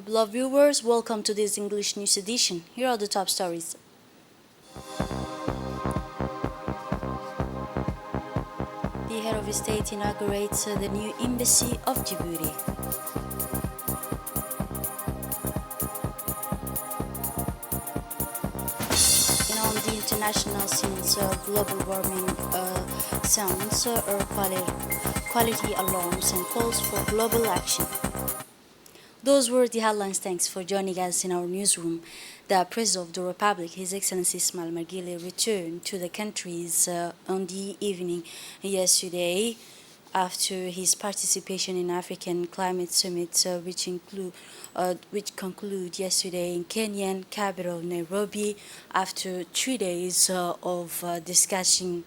beloved viewers, welcome to this English news edition. Here are the top stories. The head of state inaugurates the new embassy of Djibouti. And on the international scenes, global warming sounds air quality alarms and calls for global action. Those were the headlines. Thanks for joining us in our newsroom. The President of the Republic, His Excellency Ismail Margile, returned to the countries on the evening yesterday after his participation in African Climate Summit, which concluded yesterday in Kenyan capital Nairobi after 3 days of discussing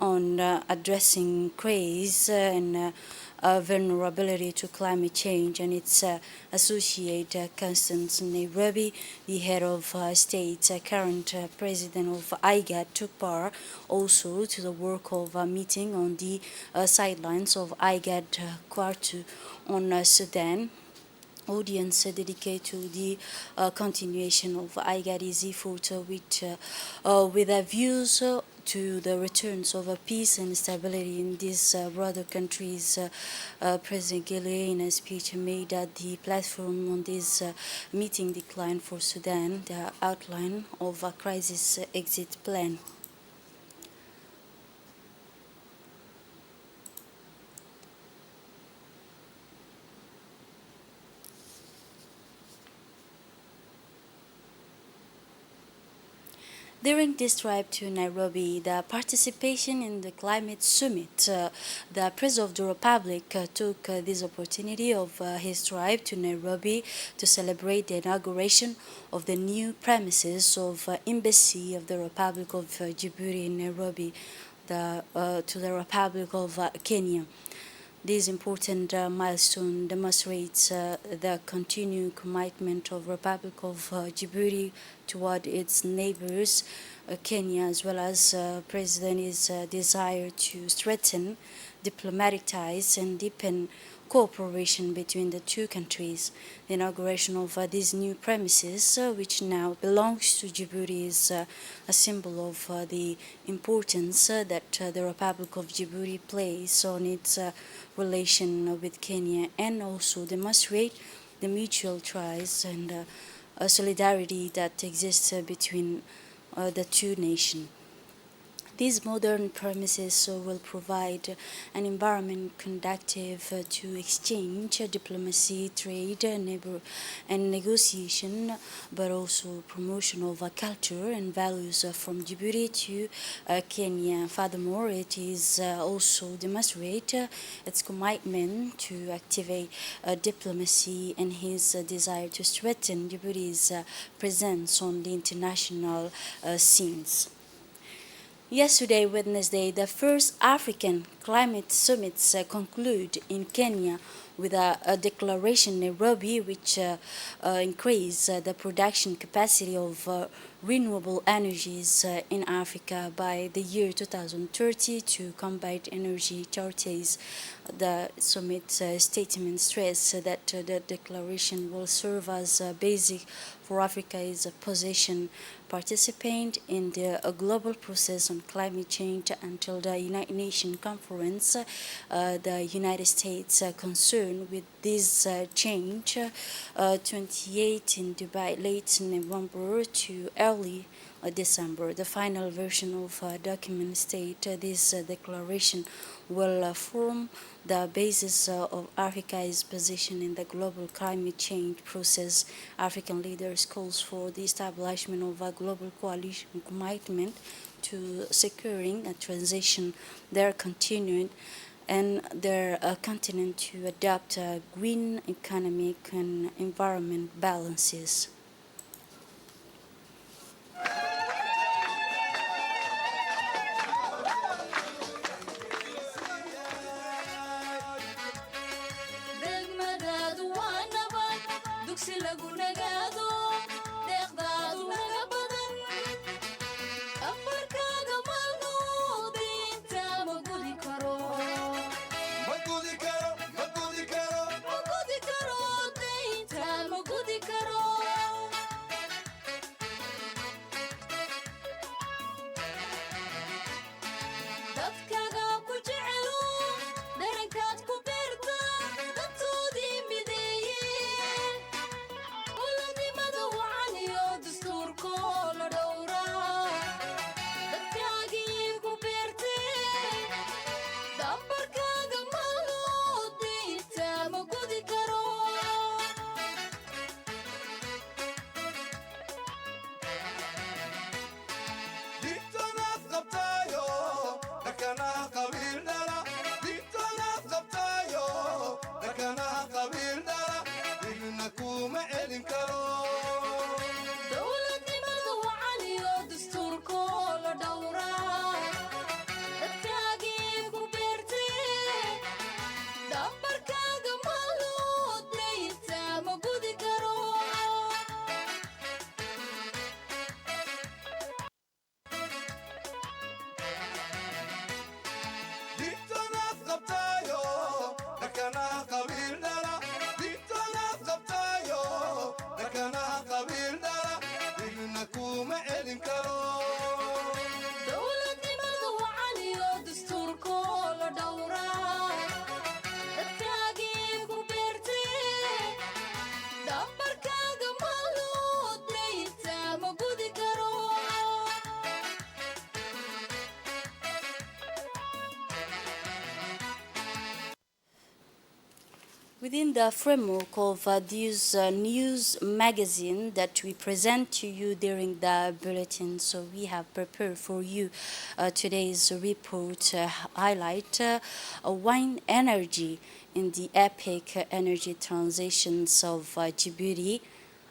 on addressing craze and vulnerability to climate change and its associated concerns. Nairobi, the head of state, current president of IGAD, took part also to the work of a meeting on the sidelines of IGAD Quarter on Sudan audience dedicated to the continuation of IGAD's effort with views to the returns of peace and stability in these broader countries. President Gile, in a speech made at the platform on this meeting, declined for Sudan the outline of a crisis exit plan. During this trip to Nairobi, the participation in the climate summit, the President of the Republic took this opportunity of his trip to Nairobi to celebrate the inauguration of the new premises of Embassy of the Republic of Djibouti in Nairobi to the Republic of Kenya. This important milestone demonstrates the continued commitment of Republic of Djibouti toward its neighbors, Kenya, as well as President's desire to strengthen diplomatic ties and deepen cooperation between the two countries. The inauguration of these new premises, which now belongs to Djibouti, is a symbol of the importance that the Republic of Djibouti plays on its relation with Kenya, and also demonstrate the mutual ties and solidarity that exists between the two nations. These modern premises will provide an environment conducive to exchange, diplomacy, trade, and negotiation, but also promotion of culture and values from Djibouti to Kenya. Furthermore, it is also demonstrate its commitment to activate diplomacy and his desire to strengthen Djibouti's presence on the international scenes. Yesterday, Wednesday, the first African climate summits concluded in Kenya with a declaration in Nairobi which increased the production capacity of renewable energies in Africa by the year 2030 to combat energy shortages. The summit statement stressed that the declaration will serve as a basic for Africa's position participant in the global process on climate change until the United Nations conference. The United States concerned with this change 28 in Dubai late November to early December. The final version of document state this declaration will form the basis of Africa's position in the global climate change process. African leaders calls for the establishment of a global coalition commitment to securing a transition their continued and their continent to adopt green economic and environment balances. Within the framework of this news magazine that we present to you during the bulletin, so we have prepared for you today's report highlight wind energy in the epic energy transitions of Djibouti,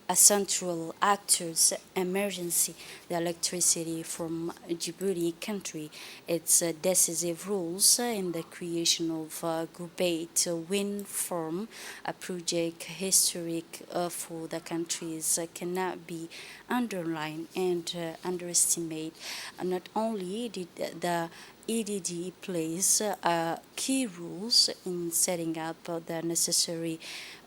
a central actor's emergency, the electricity from Djibouti country, its decisive roles in the creation of Gubayt wind farm, a project historic for the countries, cannot be underlined and underestimated. Not only did the EDD plays key roles in setting up the necessary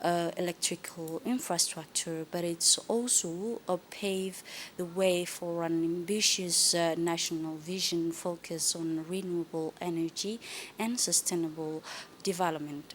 electrical infrastructure, but it's also pave the way for an ambitious national vision focused on renewable energy and sustainable development.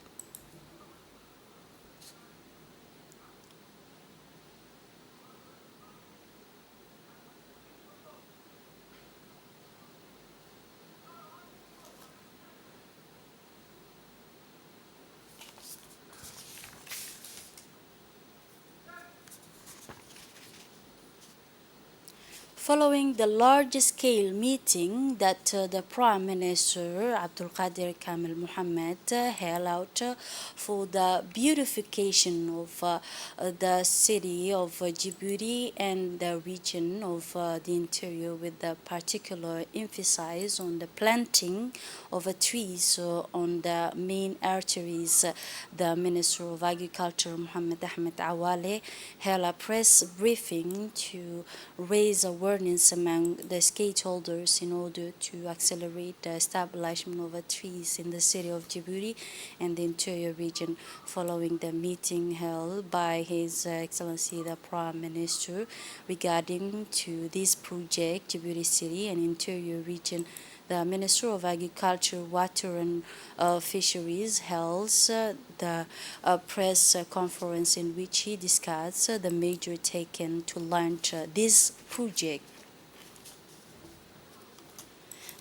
Following the large-scale meeting that the Prime Minister Abdul Qadir Kamil Mohammed held out for the beautification of the city of Djibouti and the region of the interior, with a particular emphasis on the planting of trees on the main arteries, the Minister of Agriculture Mohammed Ahmed Awale held a press briefing to raise awareness among the stakeholders in order to accelerate the establishment of trees in the city of Djibouti and the interior region. Following the meeting held by His Excellency the Prime Minister regarding to this project, Djibouti City and interior region, the Minister of Agriculture, Water and Fisheries held the press conference in which he discussed the measure taken to launch this project.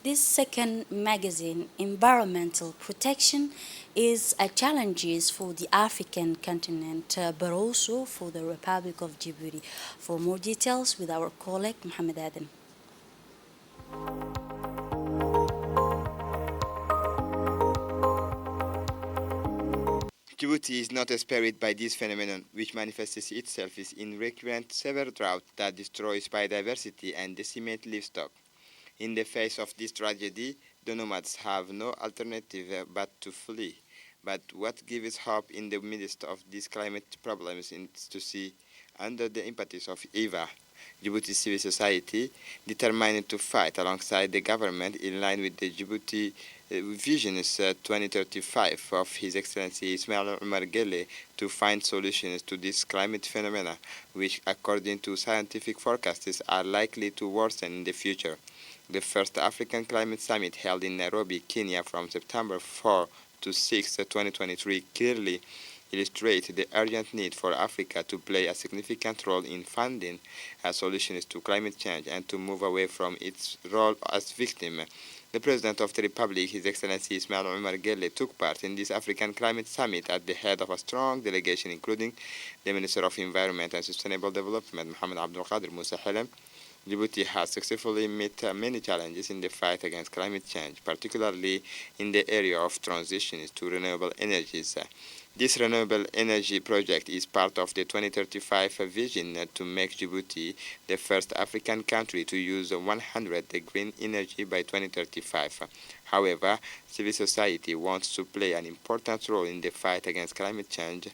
This second magazine, Environmental Protection, is a challenge for the African continent, but also for the Republic of Djibouti. For more details, with our colleague Mohamed Adam. Djibouti is not spared by this phenomenon, which manifests itself in recurrent severe drought that destroys biodiversity and decimates livestock. In the face of this tragedy, the nomads have no alternative but to flee. But what gives hope in the midst of these climate problems is to see, under the impetus of EVA, Djibouti civil society, determined to fight alongside the government in line with the Djibouti Visions 2035 of His Excellency Ismail Omar Guelleh to find solutions to this climate phenomena, which according to scientific forecasts are likely to worsen in the future. The first African Climate Summit held in Nairobi, Kenya from September 4 to 6, 2023 clearly illustrates the urgent need for Africa to play a significant role in finding solutions to climate change and to move away from its role as victim. The President of the Republic, His Excellency Ismail Omar Guelleh, took part in this African Climate Summit at the head of a strong delegation including the Minister of Environment and Sustainable Development, Mohamed Abdul Qadir Musa Helem. Djibouti has successfully met many challenges in the fight against climate change, particularly in the area of transitions to renewable energies. This renewable energy project is part of the 2035 vision to make Djibouti the first African country to use 100 green energy by 2035. However, civil society wants to play an important role in the fight against climate change,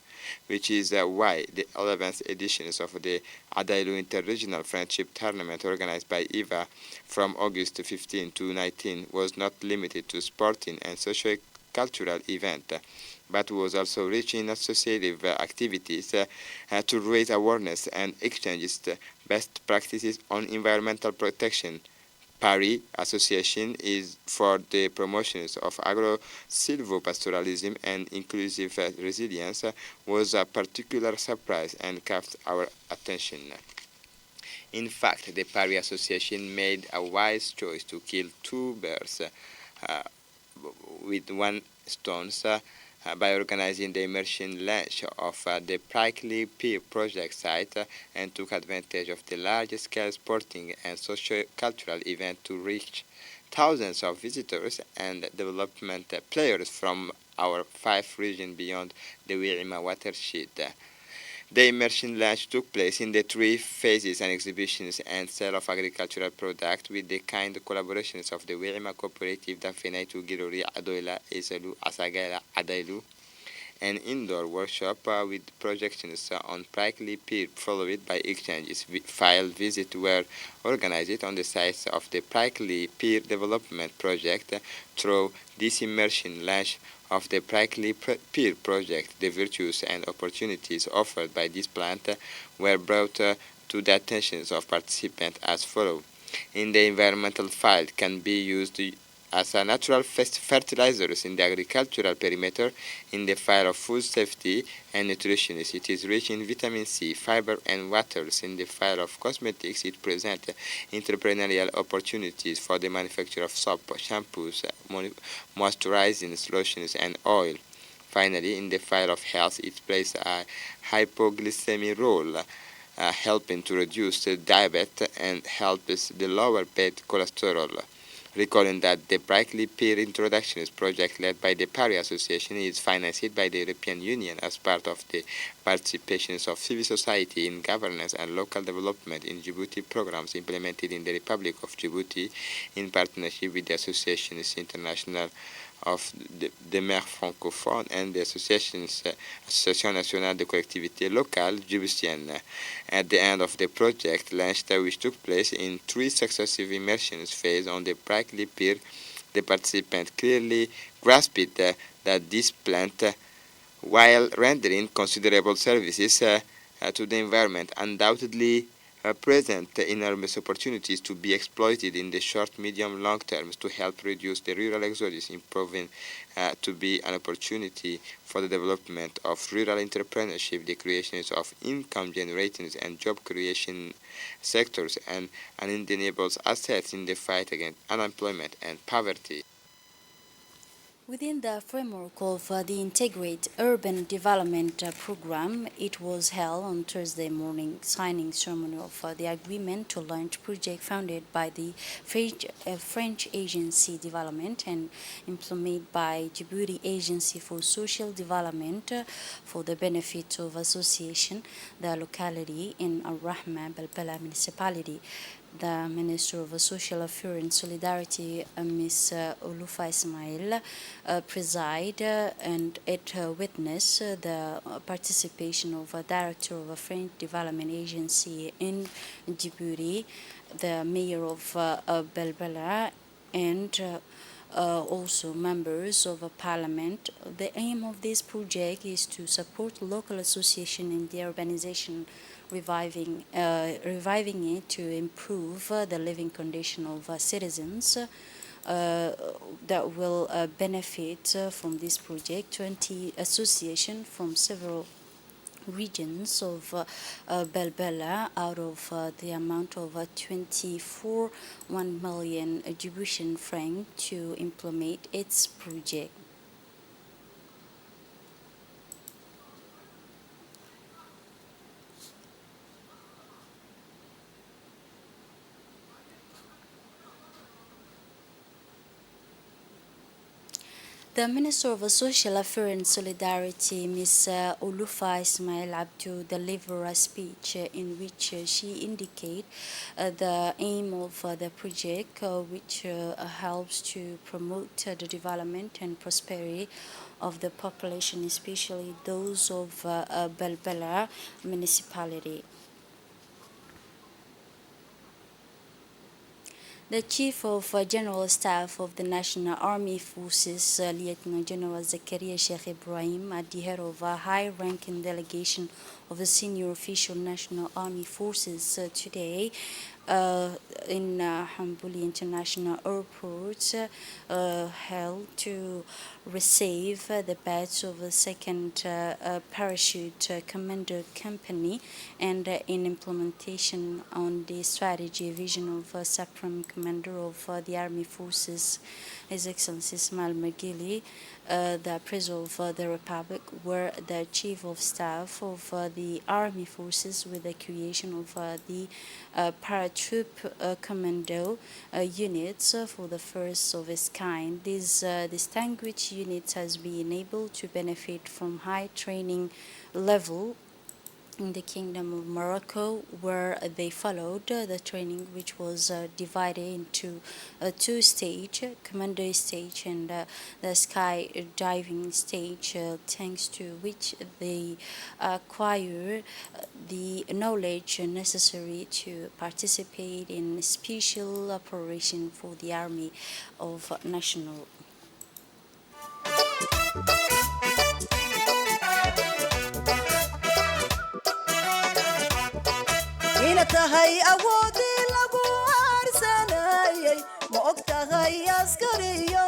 which is why the 11th editions of the Adailu Interregional Friendship Tournament organized by EVA from August 15 to 19 was not limited to sporting and socio-cultural events, but was also rich in associative activities to raise awareness and exchange best practices on environmental protection. PARI Association is for the promotions of agro-silvopastoralism and inclusive resilience was a particular surprise and caught our attention. In fact, the PARI Association made a wise choice to kill two birds with one stone by organizing the immersion launch of the Prickly Pear project site and took advantage of the large-scale sporting and socio-cultural event to reach thousands of visitors and development players from our 5 regions beyond the Wirima watershed. The immersion launch took place in the 3 phases and exhibitions and sale of agricultural products with the kind collaborations of the Wirima Cooperative Dafenaitu Girori Adoila Esalu Asagala Adailu, an indoor workshop with projections on prickly pear followed by exchanges. Field visits were organized on the sites of the prickly pear development project. Through this immersion launch of the prickly pear project, the virtues and opportunities offered by this plant were brought to the attentions of participants as follows. In the environmental field can be used as a natural fertilizers in the agricultural perimeter. In the field of food safety and nutrition, it is rich in vitamin C, fiber, and waters. In the field of cosmetics, it presents entrepreneurial opportunities for the manufacture of soap, shampoos, moisturizing lotions, and oil. Finally, in the field of health, it plays a hypoglycemic role, helping to reduce diabetes and helps the lower bad cholesterol. Recalling that the Prickly Pear Introductions project led by the PARI Association is financed by the European Union as part of the participations of civil society in governance and local development in Djibouti programs implemented in the Republic of Djibouti in partnership with the Associations International of the Maires francophones and the Association nationale de collectivités locales djiboutiennes. At the end of the project launched, which took place in 3 successive immersion phases on the prickly pear, the participants clearly grasped that this plant, while rendering considerable services to the environment, undoubtedly present enormous opportunities to be exploited in the short, medium, long terms to help reduce the rural exodus, improving to be an opportunity for the development of rural entrepreneurship, the creation of income generating and job creation sectors, and an undeniable asset in the fight against unemployment and poverty. Within the framework of the Integrate Urban Development Program, it was held on Thursday morning signing ceremony of the agreement to launch project funded by the French Agency Development and implemented by Djibouti Agency for Social Development for the benefit of association, the locality in Al-Rahma Balbala municipality. The Minister of Social Affairs and Solidarity, Ms. Ulufa Ismail, preside and it witness the participation of a director of a French development agency in Djibouti, the mayor of Belbela, and also members of a parliament. The aim of this project is to support local association in the urbanization, reviving it to improve the living condition of citizens. That will benefit from this project. 20 associations from several regions of Belbela out of the amount of 24 1 million Djiboutian franc to implement its project. The Minister of Social Affairs and Solidarity, Ms. Ulufa Ismail Abdu, delivered a speech in which she indicated the aim of the project, which helps to promote the development and prosperity of the population, especially those of Belbela municipality. The Chief of General Staff of the National Army Forces, Lieutenant General Zakaria Sheikh Ibrahim, at the head of a high-ranking delegation of the senior official National Army Forces today, in Hambuli International Airport, held to receive the badge of the second parachute commander company and in implementation on the strategy vision of Supreme Commander of the Army Forces, His Excellency Ismail Magili. the President of the Republic were the Chief of Staff of the Army Forces with the creation of the Paratroop Commando units for the first of its kind. This distinguished unit has been able to benefit from high training level in the Kingdom of Morocco, where they followed the training, which was divided into two stage, commando stage and the sky diving stage, thanks to which they acquire the knowledge necessary to participate in special operation for the Army of National. ina tahay awoodii lagu aarsanayay ma og tahay askariyo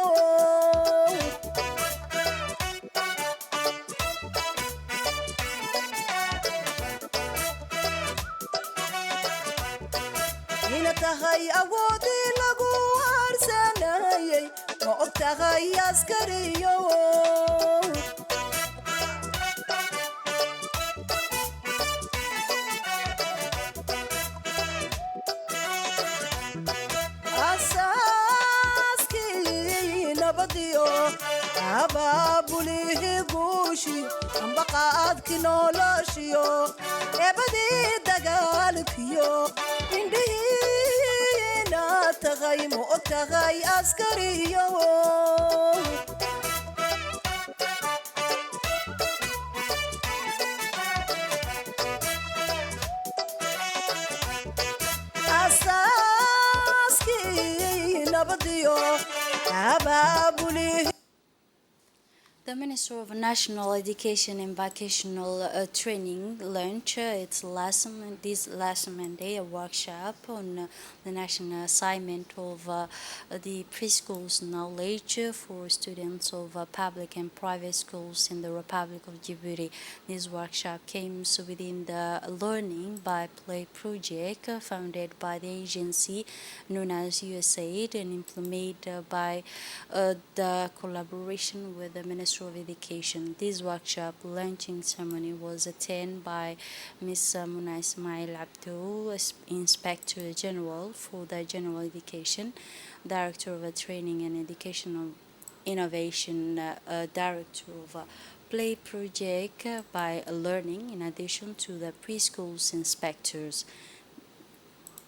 ina tahay awoodii lagu aarsanayay ma og tahay askariyo asaaskii nabadiyo abaabulihii guushi ambaqaadki noloshiyo eebadii dagaalkiyo indhihiina tagay ma og tahay askariyo asaaskii nabadiyo abaabulihii The Minister of National Education and Vocational Training launched this last Monday a workshop on the national assignment of the preschools knowledge for students of public and private schools in the Republic of Djibouti. This workshop came within the Learning by Play project founded by the agency known as USAID and implemented by the collaboration with the Ministry of Education. This workshop launching ceremony was attended by Ms. Muna Ismail Abdul, Inspector General for the General Education, Director of Training and Educational Innovation, Director of Play Project by Learning, in addition to the preschools inspectors.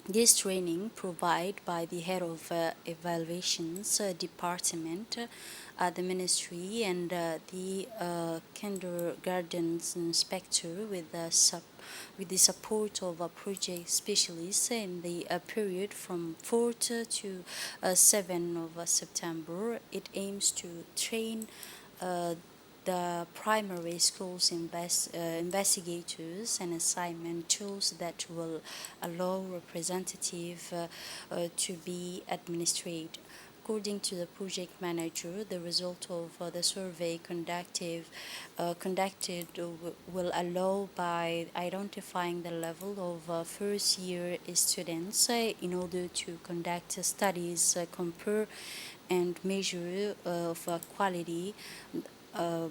This training provided by the head of evaluations department at the ministry and the kindergarten inspector with the support of a project specialist in the period from 4th to 7th of September. It aims to train the primary schools investigators and assignment tools that will allow representative to be administered. According to the project manager, the result of the survey conducted will allow by identifying the level of first year students in order to conduct studies, compare and measure of quality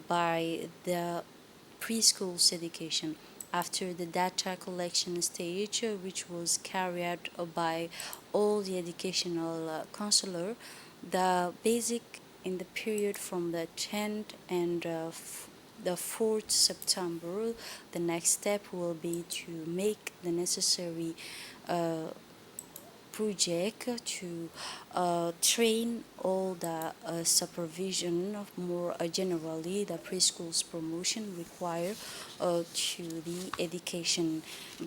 by the preschools education. After the data collection stage, which was carried out by all the educational counselor, the basic in the period from the 10th and the 4th September, the next step will be to make the necessary project to train all the supervision of more generally the preschool's promotion required to the education,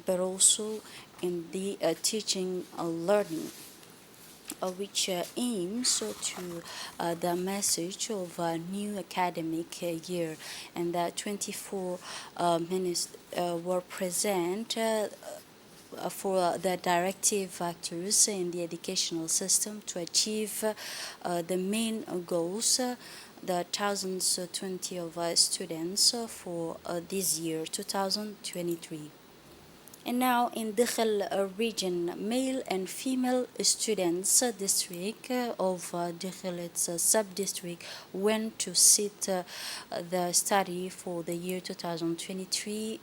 but also in the teaching learning. Which aims to the message of a new academic year, and that 24 minutes were present for the directive factors in the educational system to achieve the main goals, the 1020 of students for this year, 2023. And now in Dakhel region, male and female students district of Dakhel, it's a sub-district, went to sit the study for the year 2023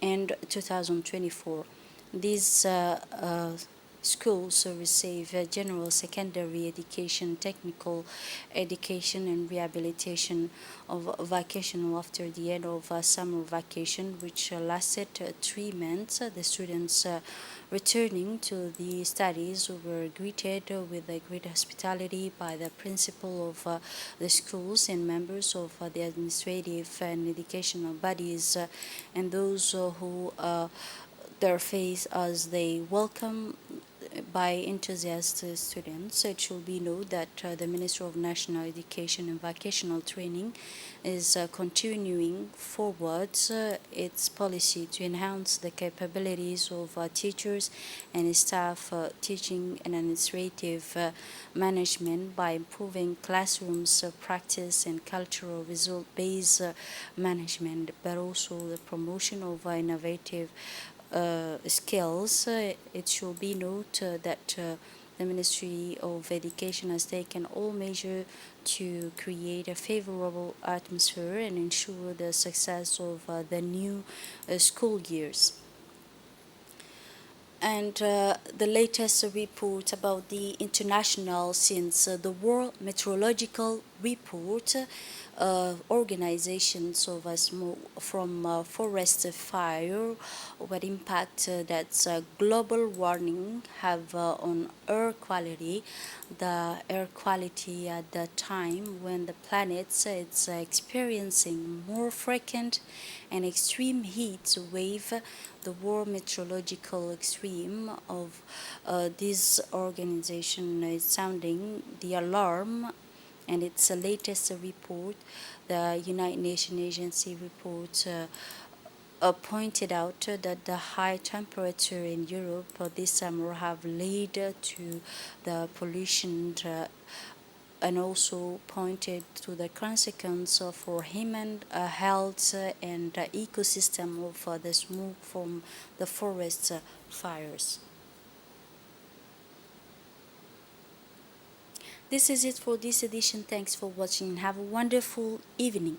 and 2024. These schools receive general secondary education, technical education, and rehabilitation of vacation after the end of summer vacation, which lasted 3 months. The students returning to the studies were greeted with a great hospitality by the principal of the schools and members of the administrative and educational bodies, and those who their face as they welcome by enthusiastic students. It should be noted that the Ministry of National Education and Vocational Training is continuing forward its policy to enhance the capabilities of teachers and staff teaching and administrative management by improving classrooms practice and cultural result-based management, but also the promotion of innovative skills. It should be noted that the Ministry of Education has taken all measures to create a favorable atmosphere and ensure the success of the new school years. And the latest report about the international since the World Meteorological Report organizations of us from forest fire, what impact that global warming have on air quality, the air quality at the time when the planet is experiencing more frequent and extreme heat wave. The World Meteorological Extreme of this organization is sounding the alarm, and its latest report, the United Nations Agency report, pointed out that the high temperature in Europe this summer have led to the pollution and also pointed to the consequence for human health and ecosystem of the smoke from the forest fires. This is it for this edition. Thanks for watching and have a wonderful evening.